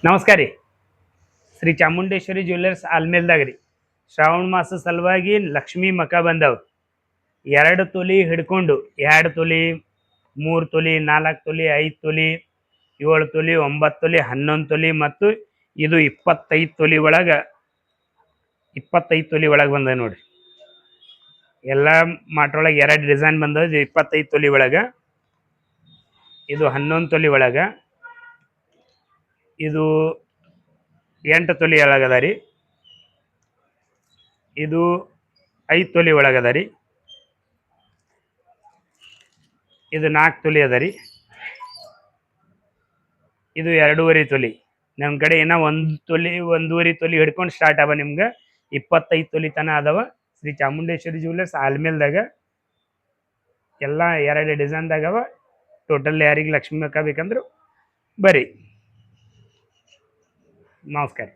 ನಮಸ್ಕಾರ ರೀ. ಶ್ರೀ ಚಾಮುಂಡೇಶ್ವರಿ ಜ್ಯುವೆಲ್ಲರ್ಸ್ ಆಲ್ಮೇಲ್ದಾಗ ರೀ ಶ್ರಾವಣ ಮಾಸ ಸಲುವಾಗಿ ಲಕ್ಷ್ಮೀ ಮಕ ಬಂದವು. 2 ತೊಲಿ ಹಿಡ್ಕೊಂಡು 2 ತೊಲಿ 3 ತೊಲಿ 4 ತೊಲಿ 5 ತೊಲಿ 7 ತೊಲಿ 9 ತೊಲಿ 11 ತೊಲಿ ಮತ್ತು ಇದು 25 ತೊಲಿ ಒಳಗೆ 25 ತೊಲಿ ಒಳಗೆ ಬಂದ ನೋಡ್ರಿ. ಎಲ್ಲ ಮಾಟ್ರೊಳಗೆ 2 ಡಿಸೈನ್ ಬಂದವ. 25 ತೊಲಿ ಒಳಗೆ, ಇದು 11 ತೊಲಿ ಒಳಗೆ, ಇದು 8 ತೊಲಿ ಒಳಗದ ರೀ, ಇದು 5 ತೊಲಿ ಒಳಗದ ರೀ, ಇದು 4 ತೊಲಿ ಅದ ರೀ, ಇದು 2.5 ತೊಲಿ. ನಮ್ಮ ಕಡೆ ಏನೋ 1 ತೊಲಿ 1.5 ತೊಲಿ ಹಿಡ್ಕೊಂಡು ಸ್ಟಾರ್ಟ್ ಅವ. ನಿಮ್ಗೆ 25 ತೊಲಿ ತನಕ ಅದಾವ. ಶ್ರೀ ಚಾಮುಂಡೇಶ್ವರಿ ಜ್ಯುವೆಲ್ಲರ್ಸ್ ಆಲ್ಮೇಲ್ದಾಗ ಎಲ್ಲ 2 ಡಿಸೈನ್ದಾಗವ. ಟೋಟಲ್ ಯಾರಿಗೆ ಲಕ್ಷ್ಮಿ ಮಕ ಬೇಕಂದ್ರು ಬರ್ರಿ. ನಮಸ್ಕಾರ.